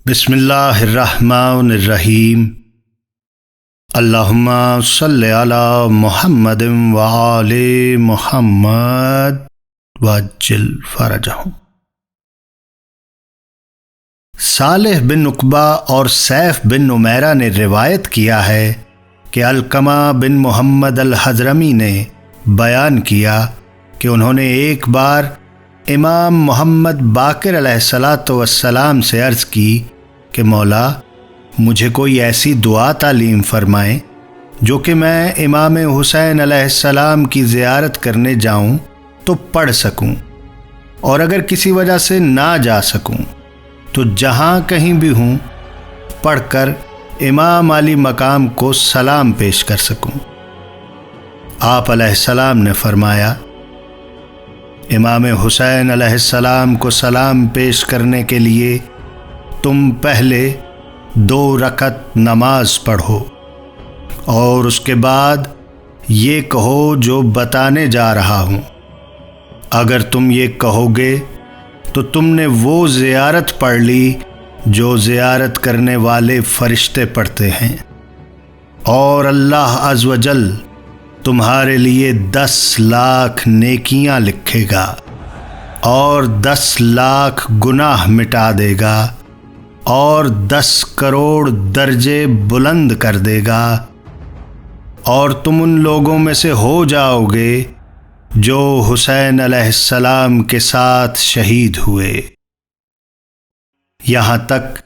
بسم اللہ الرحمن الرحیم۔ اللہم صلی علی محمد وآل محمد وعجل فرجہم۔ صالح بن عقبہ اور سیف بن نمیرہ نے روایت کیا ہے کہ علقمہ بن محمد الحضرمی نے بیان کیا کہ انہوں نے ایک بار امام محمد باقر علیہ السلام سے عرض کی کہ مولا مجھے کوئی ایسی دعا تعلیم فرمائیں جو کہ میں امام حسین علیہ السلام کی زیارت کرنے جاؤں تو پڑھ سکوں، اور اگر کسی وجہ سے نہ جا سکوں تو جہاں کہیں بھی ہوں پڑھ کر امام علی مقام کو سلام پیش کر سکوں۔ آپ علیہ السلام نے فرمایا، امام حسین علیہ السلام کو سلام پیش کرنے کے لیے تم پہلے 2 رکعت نماز پڑھو اور اس کے بعد یہ کہو جو بتانے جا رہا ہوں۔ اگر تم یہ کہو گے تو تم نے وہ زیارت پڑھ لی جو زیارت کرنے والے فرشتے پڑھتے ہیں، اور اللہ عز و جل تمہارے لیے 10 لاکھ نیکیاں لکھے گا اور 10 لاکھ گناہ مٹا دے گا اور 10 کروڑ درجے بلند کر دے گا، اور تم ان لوگوں میں سے ہو جاؤ گے جو حسین علیہ السلام کے ساتھ شہید ہوئے، یہاں تک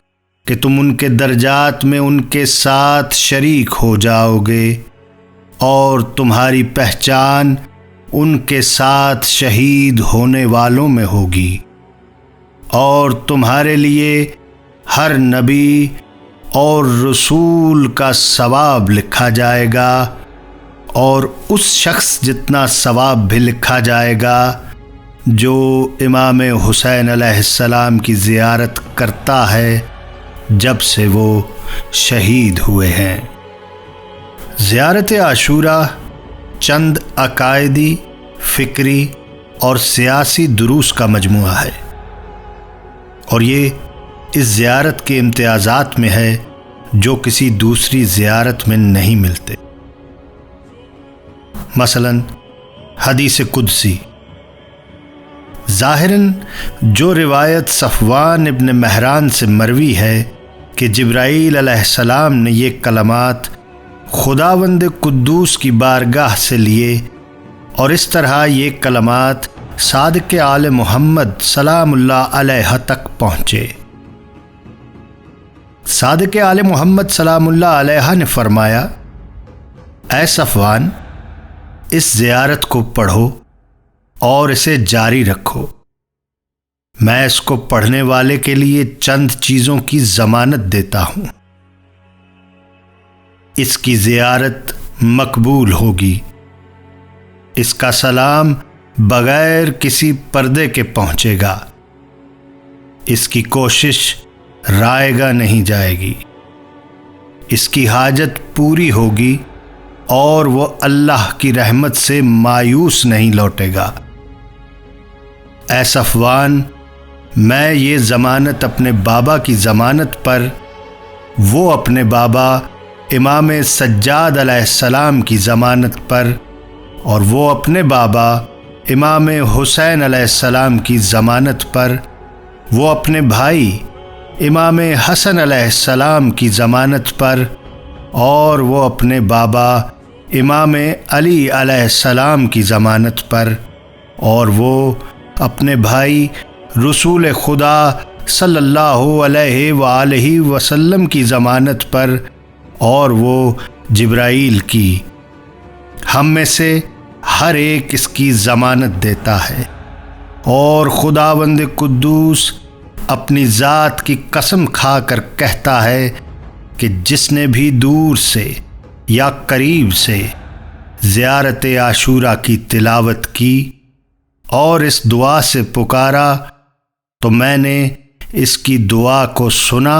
کہ تم ان کے درجات میں ان کے ساتھ شریک ہو جاؤ گے، اور تمہاری پہچان ان کے ساتھ شہید ہونے والوں میں ہوگی، اور تمہارے لیے ہر نبی اور رسول کا ثواب لکھا جائے گا، اور اس شخص جتنا ثواب بھی لکھا جائے گا جو امام حسین علیہ السلام کی زیارت کرتا ہے جب سے وہ شہید ہوئے ہیں۔ زیارت عاشوراء چند عقائدی، فکری اور سیاسی دروس کا مجموعہ ہے، اور یہ اس زیارت کے امتیازات میں ہے جو کسی دوسری زیارت میں نہیں ملتے۔ مثلا حدیث قدسی، ظاہراً جو روایت صفوان ابن مہران سے مروی ہے کہ جبرائیل علیہ السلام نے یہ کلمات خداوند قدوس کی بارگاہ سے لیے، اور اس طرح یہ کلمات صادق آل محمد سلام اللہ علیہ تک پہنچے۔ صادق آل محمد سلام اللہ علیہ نے فرمایا، اے صفوان، اس زیارت کو پڑھو اور اسے جاری رکھو، میں اس کو پڑھنے والے کے لیے چند چیزوں کی ضمانت دیتا ہوں۔ اس کی زیارت مقبول ہوگی، اس کا سلام بغیر کسی پردے کے پہنچے گا، اس کی کوشش رائے گا نہیں جائے گی، اس کی حاجت پوری ہوگی اور وہ اللہ کی رحمت سے مایوس نہیں لوٹے گا۔ اے صفوان، میں یہ ضمانت اپنے بابا کی ضمانت پر، وہ اپنے بابا امام سجاد علیہ السلام کی ضمانت پر، اور وہ اپنے بابا امام حسین علیہ السلام کی ضمانت پر، وہ اپنے بھائی امام حسن علیہ السلام کی ضمانت پر، اور وہ اپنے بابا امام علی علیہ السلام کی ضمانت پر، اور وہ اپنے بھائی رسول خدا صلی اللہ علیہ وآلہ وسلم کی ضمانت پر، اور وہ جبرائیل کی۔ ہم میں سے ہر ایک اس کی ضمانت دیتا ہے، اور خداوند قدوس اپنی ذات کی قسم کھا کر کہتا ہے کہ جس نے بھی دور سے یا قریب سے زیارت عاشوراء کی تلاوت کی اور اس دعا سے پکارا تو میں نے اس کی دعا کو سنا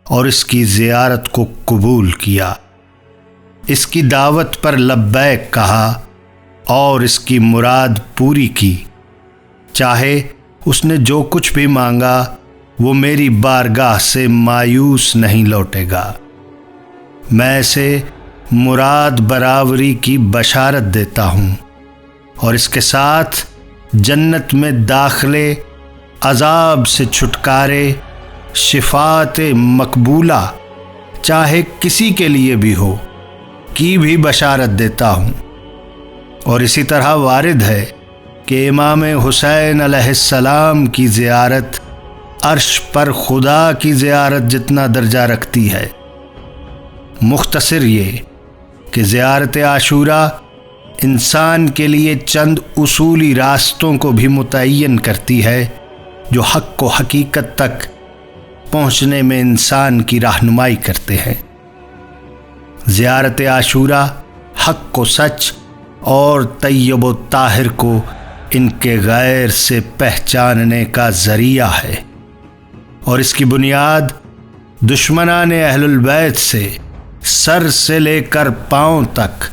اور اس کی زیارت کو قبول کیا، اس کی دعوت پر لبیک کہا اور اس کی مراد پوری کی، چاہے اس نے جو کچھ بھی مانگا وہ میری بارگاہ سے مایوس نہیں لوٹے گا۔ میں اسے مراد برابری کی بشارت دیتا ہوں اور اس کے ساتھ جنت میں داخلے، عذاب سے چھٹکارے، شفاعت مقبولہ چاہے کسی کے لیے بھی ہو کی بھی بشارت دیتا ہوں۔ اور اسی طرح وارد ہے کہ امام حسین علیہ السلام کی زیارت عرش پر خدا کی زیارت جتنا درجہ رکھتی ہے۔ مختصر یہ کہ زیارت عاشوراء انسان کے لیے چند اصولی راستوں کو بھی متعین کرتی ہے جو حق و حقیقت تک پہنچنے میں انسان کی رہنمائی کرتے ہیں۔ زیارت عاشوراء حق کو سچ اور طیب و طاہر کو ان کے غیر سے پہچاننے کا ذریعہ ہے، اور اس کی بنیاد دشمنان اہل البیت سے سر سے لے کر پاؤں تک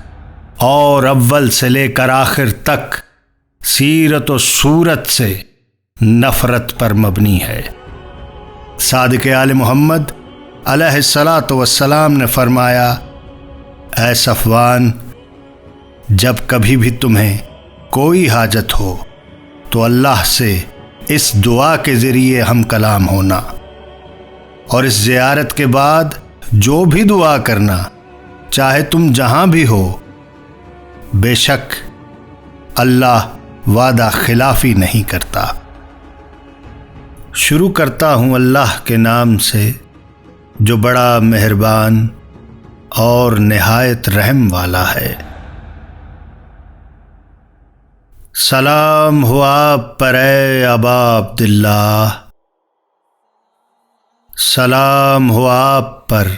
اور اول سے لے کر آخر تک سیرت و صورت سے نفرت پر مبنی ہے۔ صادق آل محمد علیہ الصلاۃ والسلام نے فرمایا، اے صفوان، جب کبھی بھی تمہیں کوئی حاجت ہو تو اللہ سے اس دعا کے ذریعے ہم کلام ہونا، اور اس زیارت کے بعد جو بھی دعا کرنا، چاہے تم جہاں بھی ہو، بے شک اللہ وعدہ خلافی نہیں کرتا۔ شروع کرتا ہوں اللہ کے نام سے جو بڑا مہربان اور نہایت رحم والا ہے۔ سلام ہو آپ پر اے ابا عبداللہ، سلام ہو آپ پر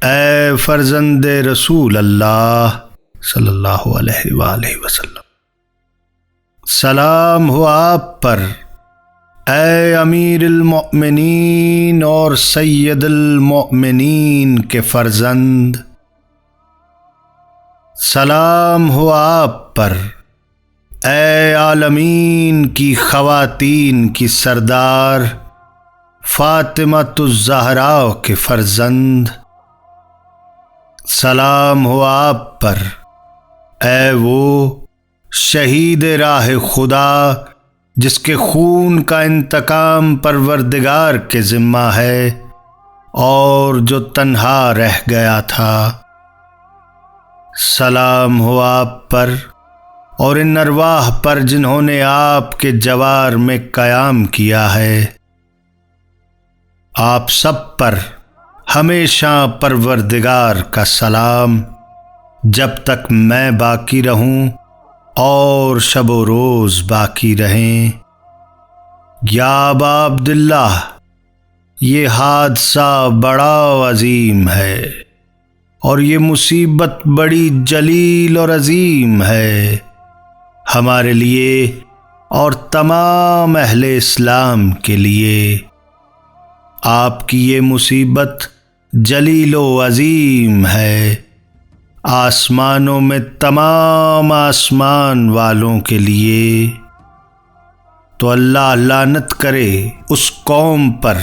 اے فرزند رسول اللہ صلی اللہ علیہ وآلہ وسلم، سلام ہو آپ پر اے امیر المؤمنین اور سید المؤمنین کے فرزند، سلام ہو آپ پر اے عالمین کی خواتین کی سردار فاطمۃ الزہراء کے فرزند، سلام ہو آپ پر اے وہ شہید راہ خدا جس کے خون کا انتقام پروردگار کے ذمہ ہے اور جو تنہا رہ گیا تھا، سلام ہو آپ پر اور ان ارواح پر جنہوں نے آپ کے جوار میں قیام کیا ہے۔ آپ سب پر ہمیشہ پروردگار کا سلام جب تک میں باقی رہوں اور شب و روز باقی رہیں۔ یا ابا عبداللہ، یہ حادثہ بڑا عظیم ہے اور یہ مصیبت بڑی جلیل اور عظیم ہے ہمارے لیے اور تمام اہل اسلام کے لیے۔ آپ کی یہ مصیبت جلیل و عظیم ہے آسمانوں میں تمام آسمان والوں کے لیے۔ تو اللہ لعنت کرے اس قوم پر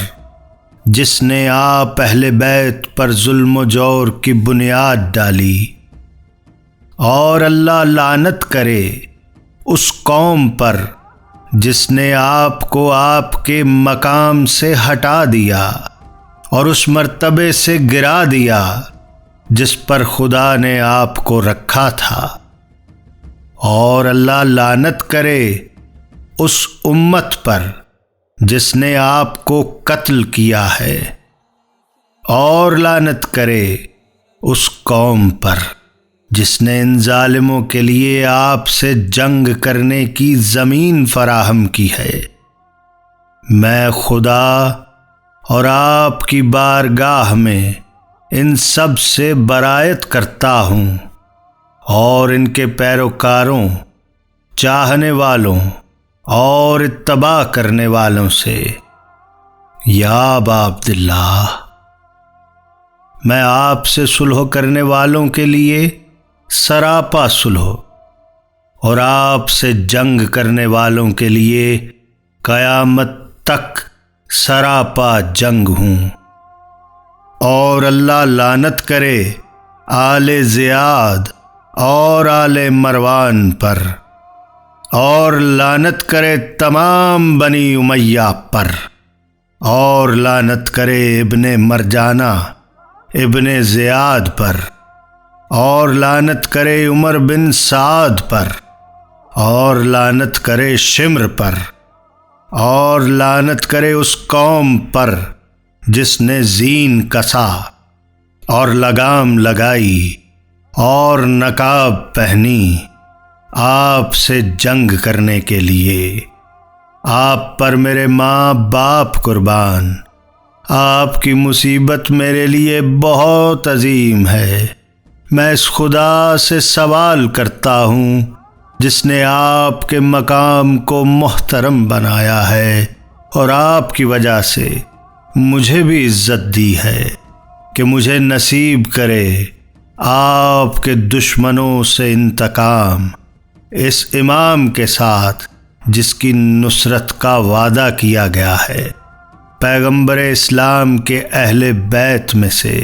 جس نے آپ اہل بیت پر ظلم و جور کی بنیاد ڈالی، اور اللہ لعنت کرے اس قوم پر جس نے آپ کو آپ کے مقام سے ہٹا دیا اور اس مرتبے سے گرا دیا جس پر خدا نے آپ کو رکھا تھا، اور اللہ لعنت کرے اس امت پر جس نے آپ کو قتل کیا ہے، اور لعنت کرے اس قوم پر جس نے ان ظالموں کے لیے آپ سے جنگ کرنے کی زمین فراہم کی ہے۔ میں خدا اور آپ کی بارگاہ میں ان سب سے برائت کرتا ہوں اور ان کے پیروکاروں، چاہنے والوں اور اتباع کرنے والوں سے۔ یا ابا عبداللہ، میں آپ سے صلح کرنے والوں کے لیے سراپا صلح اور آپ سے جنگ کرنے والوں کے لیے قیامت تک سراپا جنگ ہوں۔ اور اللہ لعنت کرے آل زیاد اور آل مروان پر، اور لعنت کرے تمام بنی امیہ پر، اور لعنت کرے ابن مرجانہ ابن زیاد پر، اور لعنت کرے عمر بن سعد پر، اور لعنت کرے شمر پر، اور لعنت کرے اس قوم پر جس نے زین کسا اور لگام لگائی اور نقاب پہنی آپ سے جنگ کرنے کے لیے۔ آپ پر میرے ماں باپ قربان، آپ کی مصیبت میرے لیے بہت عظیم ہے۔ میں اس خدا سے سوال کرتا ہوں جس نے آپ کے مقام کو محترم بنایا ہے اور آپ کی وجہ سے مجھے بھی عزت دی ہے، کہ مجھے نصیب کرے آپ کے دشمنوں سے انتقام، اس امام کے ساتھ جس کی نصرت کا وعدہ کیا گیا ہے، پیغمبر اسلام کے اہل بیت میں سے۔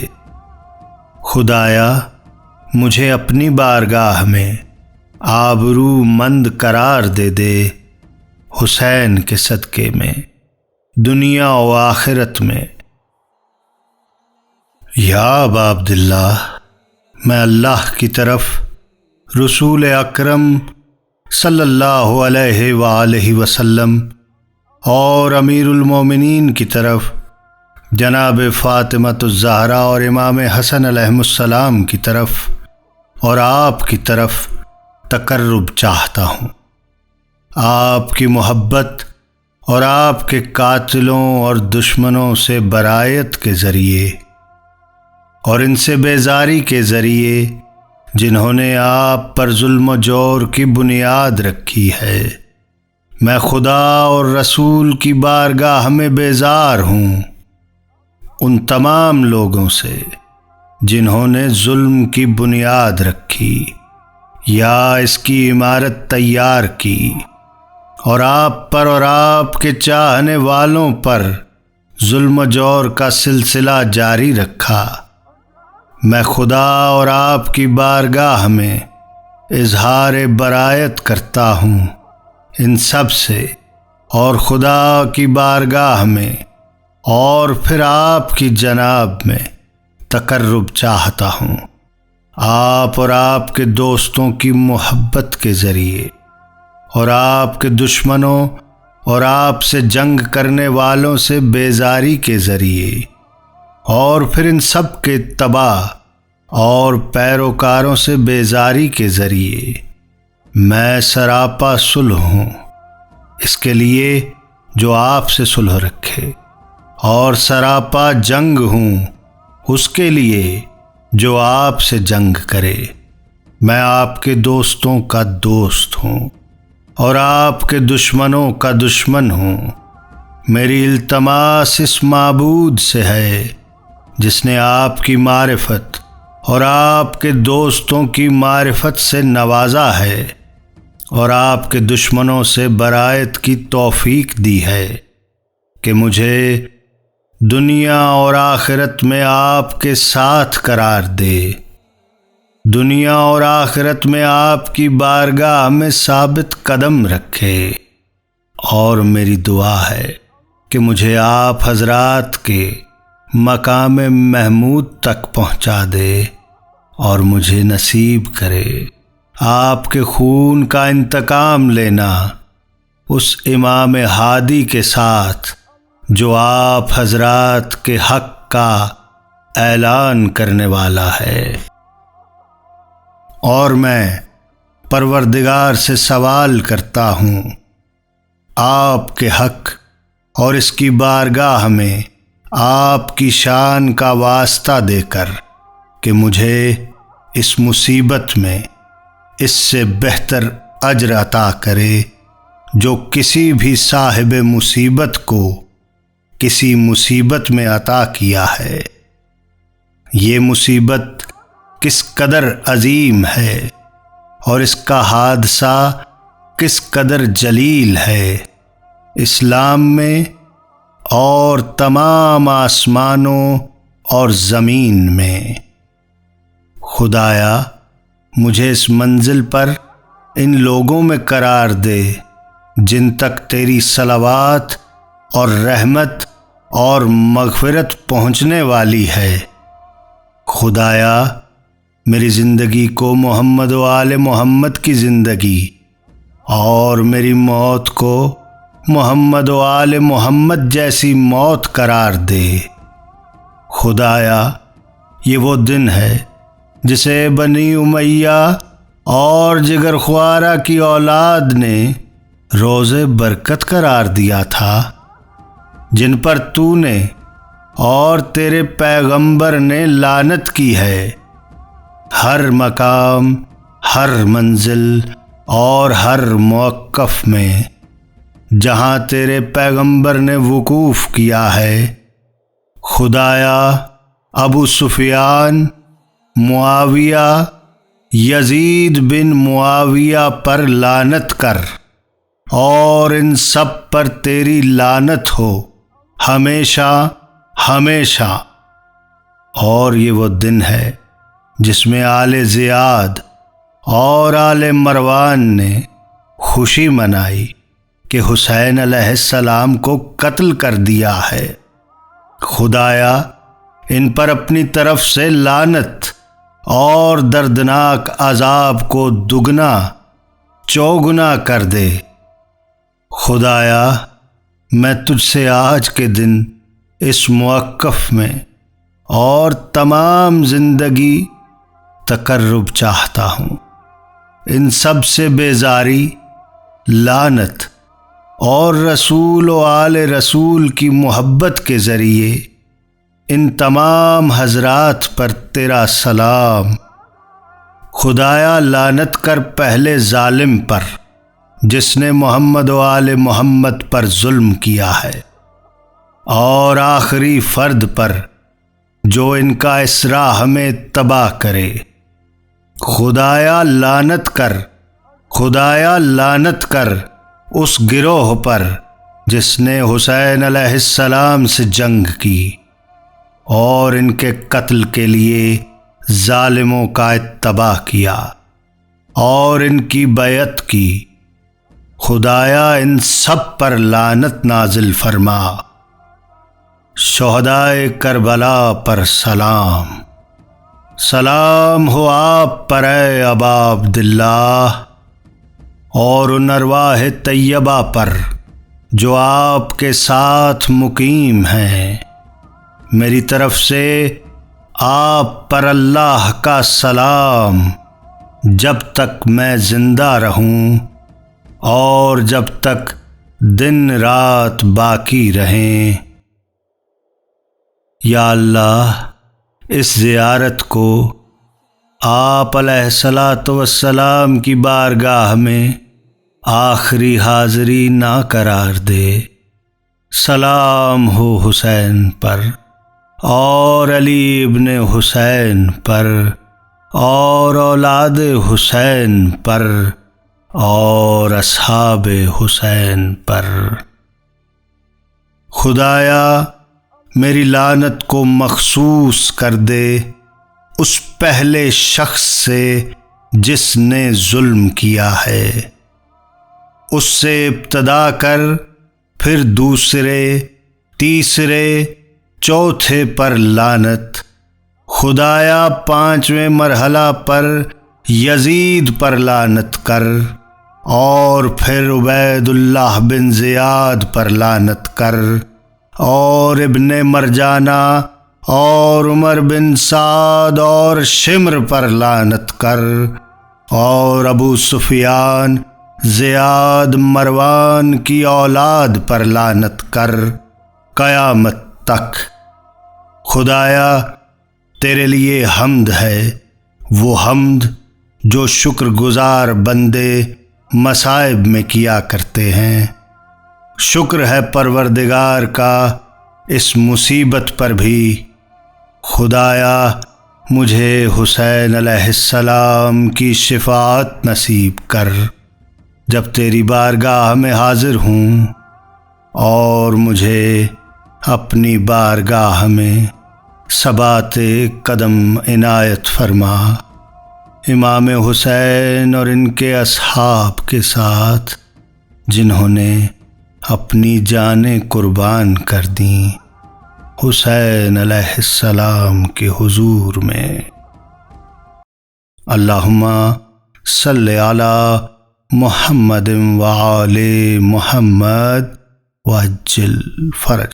خدایا مجھے اپنی بارگاہ میں آبرو مند قرار دے دے، حسین کے صدقے میں دنیا و آخرت میں۔ یا ابا عبداللہ، میں اللہ کی طرف، رسول اکرم صلی اللہ علیہ وآلہ وسلم اور امیر المومنین کی طرف، جناب فاطمۃ الزہرا اور امام حسن علیہ السلام کی طرف اور آپ کی طرف تقرب چاہتا ہوں۔ آپ کی محبت اور آپ کے قاتلوں اور دشمنوں سے برائت کے ذریعے اور ان سے بیزاری کے ذریعے جنہوں نے آپ پر ظلم و جور کی بنیاد رکھی ہے، میں خدا اور رسول کی بارگاہ میں بیزار ہوں ان تمام لوگوں سے جنہوں نے ظلم کی بنیاد رکھی یا اس کی عمارت تیار کی اور آپ پر اور آپ کے چاہنے والوں پر ظلم و جور کا سلسلہ جاری رکھا۔ میں خدا اور آپ کی بارگاہ میں اظہار برائت کرتا ہوں ان سب سے، اور خدا کی بارگاہ میں اور پھر آپ کی جناب میں تقرب چاہتا ہوں، آپ اور آپ کے دوستوں کی محبت کے ذریعے اور آپ کے دشمنوں اور آپ سے جنگ کرنے والوں سے بیزاری کے ذریعے، اور پھر ان سب کے تباہ اور پیروکاروں سے بیزاری کے ذریعے میں سراپا صلح ہوں، اس کے لیے جو آپ سے صلح رکھے، اور سراپا جنگ ہوں اس کے لیے جو آپ سے جنگ کرے۔ میں آپ کے دوستوں کا دوست ہوں اور آپ کے دشمنوں کا دشمن ہوں۔ میری التماس اس معبود سے ہے جس نے آپ کی معرفت اور آپ کے دوستوں کی معرفت سے نوازا ہے اور آپ کے دشمنوں سے برائت کی توفیق دی ہے، کہ مجھے دنیا اور آخرت میں آپ کے ساتھ قرار دے، دنیا اور آخرت میں آپ کی بارگاہ میں ثابت قدم رکھے۔ اور میری دعا ہے کہ مجھے آپ حضرات کے مقام محمود تک پہنچا دے اور مجھے نصیب کرے آپ کے خون کا انتقام لینا اس امام ہادی کے ساتھ جو آپ حضرات کے حق کا اعلان کرنے والا ہے۔ اور میں پروردگار سے سوال کرتا ہوں آپ کے حق اور اس کی بارگاہ میں آپ کی شان کا واسطہ دے کر کہ مجھے اس مصیبت میں اس سے بہتر اجر عطا کرے جو کسی بھی صاحب مصیبت کو کسی مصیبت میں عطا کیا ہے۔ یہ مصیبت کس قدر عظیم ہے اور اس کا حادثہ کس قدر جلیل ہے، اسلام میں اور تمام آسمانوں اور زمین میں۔ خدایا مجھے اس منزل پر ان لوگوں میں قرار دے جن تک تیری صلوات اور رحمت اور مغفرت پہنچنے والی ہے۔ خدایا میری زندگی کو محمد و آل محمد کی زندگی اور میری موت کو محمد و آل محمد جیسی موت قرار دے۔ خدایا یہ وہ دن ہے جسے بنی امیہ اور جگر خوارہ کی اولاد نے روز برکت قرار دیا تھا، جن پر تو نے اور تیرے پیغمبر نے لعنت کی ہے۔ ہر مقام، ہر منزل اور ہر موقف میں جہاں تیرے پیغمبر نے وقوف کیا ہے، خدایا ابو سفیان، معاویہ، یزید بن معاویہ پر لعنت کر، اور ان سب پر تیری لعنت ہو ہمیشہ ہمیشہ۔ اور یہ وہ دن ہے جس میں آل زیاد اور آل مروان نے خوشی منائی کہ حسین علیہ السلام کو قتل کر دیا ہے۔ خدایا ان پر اپنی طرف سے لعنت اور دردناک عذاب کو دگنا چوگنا کر دے۔ خدایا میں تجھ سے آج کے دن اس موقف میں اور تمام زندگی تقرب چاہتا ہوں۔ ان سب سے بیزاری، لعنت اور رسول و آل رسول کی محبت کے ذریعے ان تمام حضرات پر تیرا سلام۔ خدایا لعنت کر پہلے ظالم پر جس نے محمد و آل محمد پر ظلم کیا ہے، اور آخری فرد پر جو ان کا اسراء میں تباہ کرے۔ خدایا لعنت کر، خدایا لعنت کر اس گروہ پر جس نے حسین علیہ السلام سے جنگ کی اور ان کے قتل کے لیے ظالموں کا اتباع کیا اور ان کی بیعت کی۔ خدایا ان سب پر لعنت نازل فرما۔ شہدائے کربلا پر سلام۔ سلام ہو آپ پر اے ابا عبداللہ، اور ان ارواح طیبہ پر جو آپ کے ساتھ مقیم ہیں۔ میری طرف سے آپ پر اللہ کا سلام جب تک میں زندہ رہوں اور جب تک دن رات باقی رہیں۔ یا اللہ اس زیارت کو آپ علیہ الصلاۃ والسلام کی بارگاہ میں آخری حاضری نہ قرار دے۔ سلام ہو حسین پر اور علی ابن حسین پر اور اولاد حسین پر اور اصحاب حسین پر۔ خدایا میری لعنت کو مخصوص کر دے اس پہلے شخص سے جس نے ظلم کیا ہے۔ اس سے ابتدا کر، پھر دوسرے، تیسرے، چوتھے پر لعنت۔ خدایا پانچویں مرحلہ پر یزید پر لعنت کر، اور پھر عبید اللہ بن زیاد پر لعنت کر، اور ابن مرجانہ اور عمر بن سعد اور شمر پر لعنت کر، اور ابو سفیان، زیاد، مروان کی اولاد پر لعنت کر قیامت تک۔ خدایا تیرے لیے حمد ہے، وہ حمد جو شکر گزار بندے مصائب میں کیا کرتے ہیں۔ شکر ہے پروردگار کا اس مصیبت پر بھی۔ خدایا مجھے حسین علیہ السلام کی شفاعت نصیب کر جب تیری بارگاہ میں حاضر ہوں، اور مجھے اپنی بارگاہ میں ثبات قدم عنایت فرما۔ امام حسین اور ان کے اصحاب کے ساتھ جنہوں نے اپنی جانیں قربان کر دیں حسین علیہ السلام کے حضور میں۔ اللہم صلی علی محمد وآل محمد وعجل فرج۔